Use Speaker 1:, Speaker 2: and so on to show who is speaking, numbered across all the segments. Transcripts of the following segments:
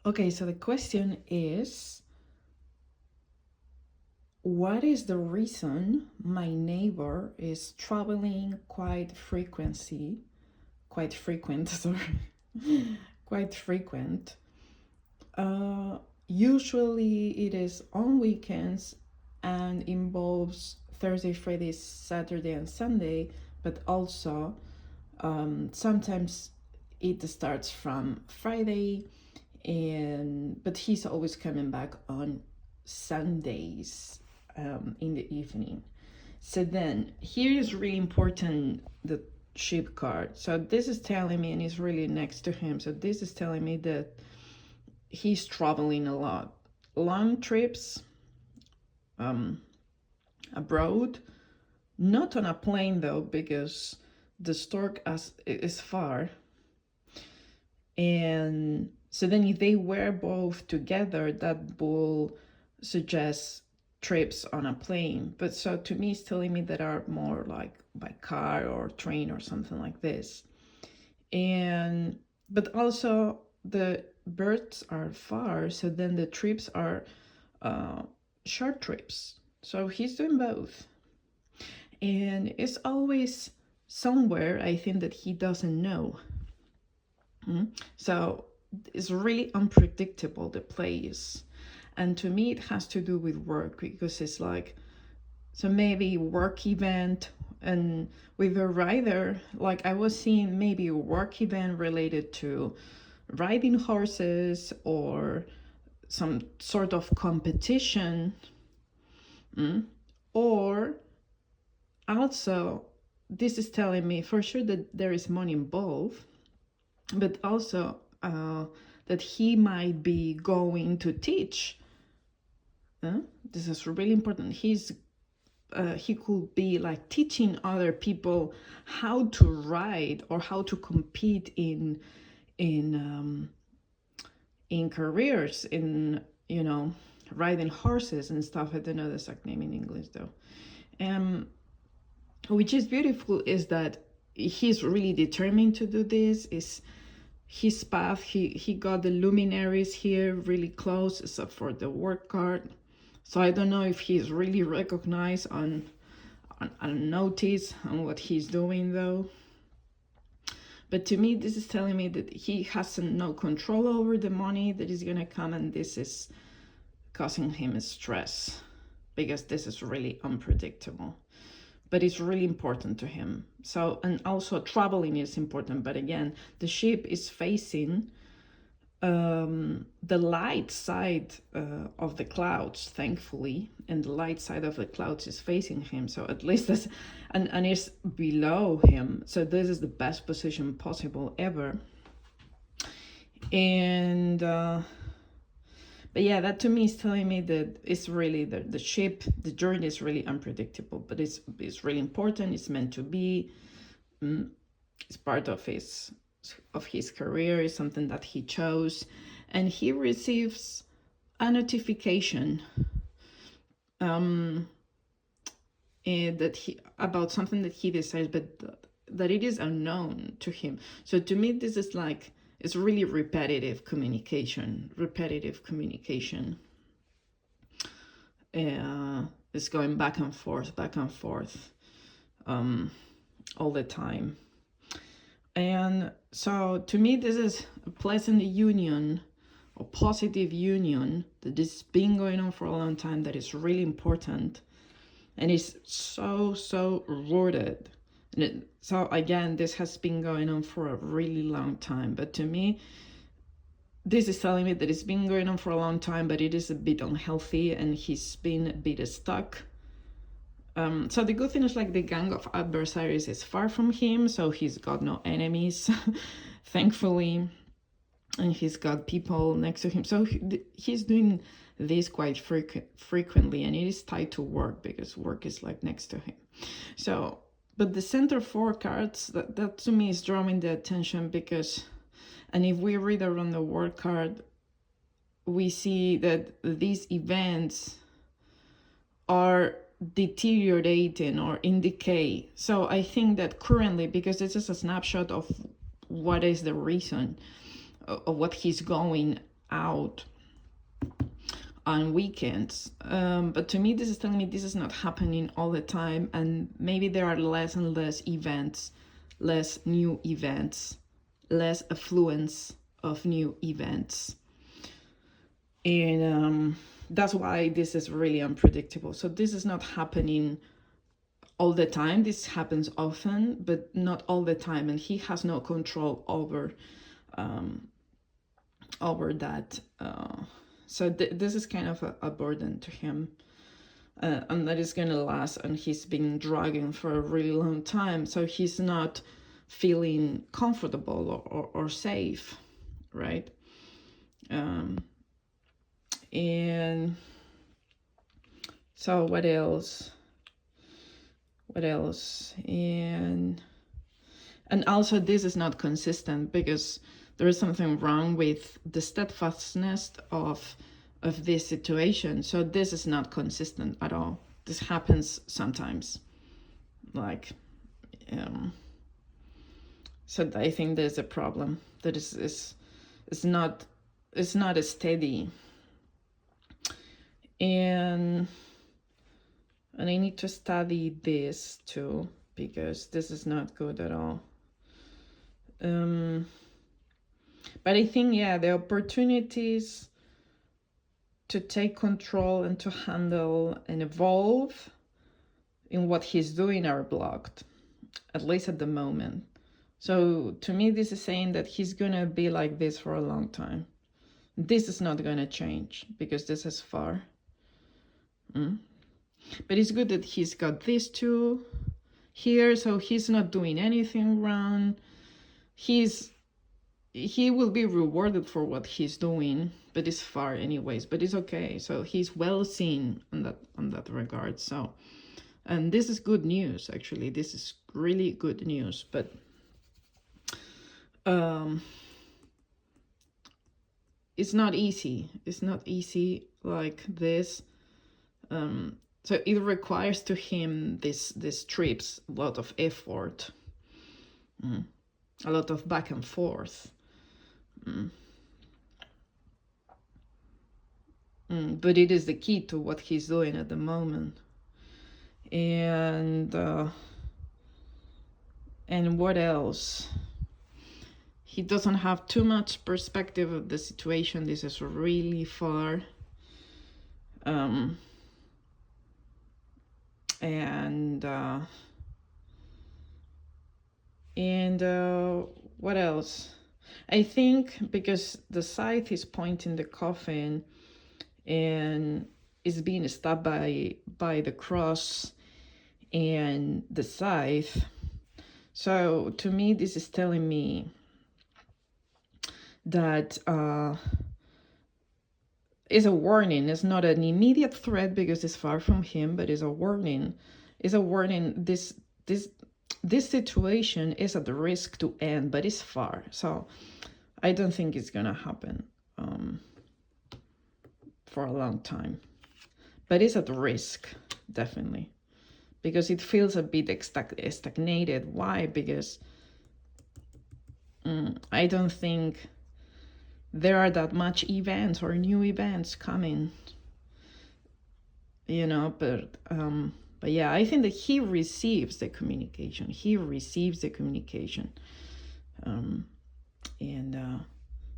Speaker 1: Okay, so the question is, what is the reason my neighbor is traveling quite frequent, sorry, quite frequent. Usually it is on weekends and involves Thursday, Friday, Saturday, and Sunday, but also sometimes it starts from Friday, but he's always coming back on Sundays in the evening. So then here is really important, the ship card. So this is telling me, and it's really next to him. So this is telling me that he's traveling a lot, long trips abroad, not on a plane though, because the stork is far. And so then if they were both together, that will suggest trips on a plane. But so to me, it's telling me that are more like by car or train or something like this. And but also the birds are far, so then the trips are short trips. So he's doing both. And it's always somewhere, I think, that he doesn't know. So it's really unpredictable, the place. And to me, it has to do with work, because it's like, so maybe work event, and with a rider, like I was seeing maybe a work event related to riding horses or some sort of competition, or also this is telling me for sure that there is money involved, but also that he might be going to teach. This is really important. He could be like teaching other people how to ride or how to compete in careers in, riding horses and stuff. I don't know the exact name in English though. Which is beautiful is that he's really determined to do this. Is his path. He got the luminaries here really close, except for the work card. So I don't know if he's really recognized on notice on what he's doing though. But to me, this is telling me that he has no control over the money that is gonna come, and this is causing him stress, because this is really unpredictable. But it's really important to him. So, and also traveling is important. But again, the ship is facing the light side of the clouds, thankfully, and the light side of the clouds is facing him. So at least that's, and it's below him. So this is the best position possible ever. And but yeah, that to me is telling me that it's really the ship, the journey is really unpredictable, but it's really important. It's meant to be. It's part of his career. Is something that he chose, and he receives a notification that he about something that he decides, but that it is unknown to him. So to me, this is like, it's really repetitive communication. It's going back and forth all the time. And so to me, this is a pleasant union, or positive union, that has been going on for a long time, that is really important, and is so rooted. So again, this has been going on for a really long time, but to me, this is telling me that it's been going on for a long time, but it is a bit unhealthy, and he's been a bit stuck. So the good thing is, like, the gang of adversaries is far from him, so he's got no enemies, thankfully, and he's got people next to him. So he's doing this quite frequently, and it is tied to work, because work is like next to him. So, but the center 4 cards, that to me is drawing the attention, because, and if we read around the work card, we see that these events are deteriorating or in decay. So I think that currently, because this is a snapshot of what is the reason of what he's going out on weekends. But to me, this is telling me this is not happening all the time, and maybe there are less and less events, less new events, less affluence of new events. And that's why this is really unpredictable. So this is not happening all the time. This happens often, but not all the time, and he has no control over that. So this is kind of a burden to him, and that is going to last, and he's been dragging for a really long time, so he's not feeling comfortable or safe, right? And so what else? And also this is not consistent, because there is something wrong with the steadfastness of this situation. So this is not consistent at all. This happens sometimes, like so I think there's a problem, that is not as steady. And I need to study this too, because this is not good at all. But I think, yeah, the opportunities to take control and to handle and evolve in what he's doing are blocked, at least at the moment. So to me, this is saying that he's going to be like this for a long time. This is not going to change, because this is far. But it's good that he's got these two here, so he's not doing anything wrong. He will be rewarded for what he's doing, but it's far anyways, but it's okay. So he's well seen on that regard. So, and this is good news, actually. This is really good news. But it's not easy. It's not easy like this. So it requires to him these trips a lot of effort, a lot of back and forth. But it is the key to what he's doing at the moment. And what else? He doesn't have too much perspective of the situation. This is really far. And what else? I think because the scythe is pointing the coffin and is being stabbed by the cross and the scythe. So to me, this is telling me that is a warning. It's not an immediate threat because it's far from him, but it's a warning. It's a warning. This situation is at the risk to end, but it's far. So I don't think it's gonna happen for a long time. But it's at risk, definitely, because it feels a bit stagnated. Why? Because I don't think there are that much events or new events coming, but yeah, I think that he receives the communication.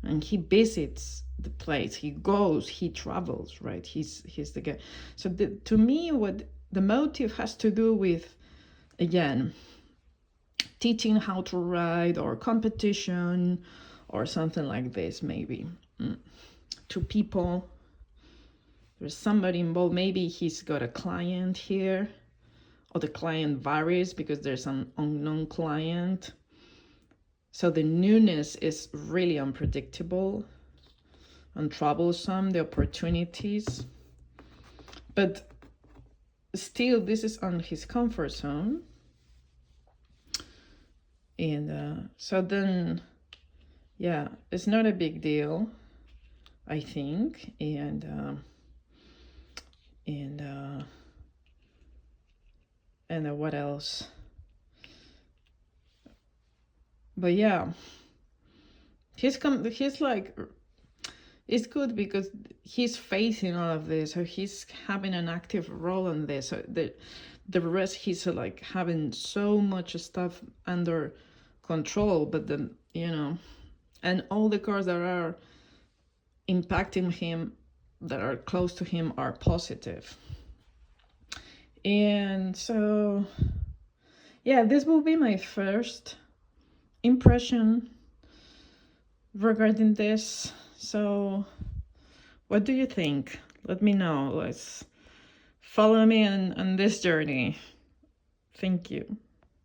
Speaker 1: And he visits the place. He goes, he travels, right? He's the guy. So to me, what the motive has to do with, again, teaching how to ride or competition or something like this, maybe. To people, there's somebody involved. Maybe he's got a client here, or the client varies because there's an unknown client. So the newness is really unpredictable and troublesome, the opportunities. But still, this is on his comfort zone. And so then, yeah, it's not a big deal, I think. And what else? But yeah, he's like, it's good because he's facing all of this, so he's having an active role in this. So the rest, he's like having so much stuff under control, but then, you know, and all the cards that are impacting him, that are close to him, are positive. And so, yeah, this will be my first impression regarding this. So what do you think? Let me know. Let's follow me on this journey. Thank you.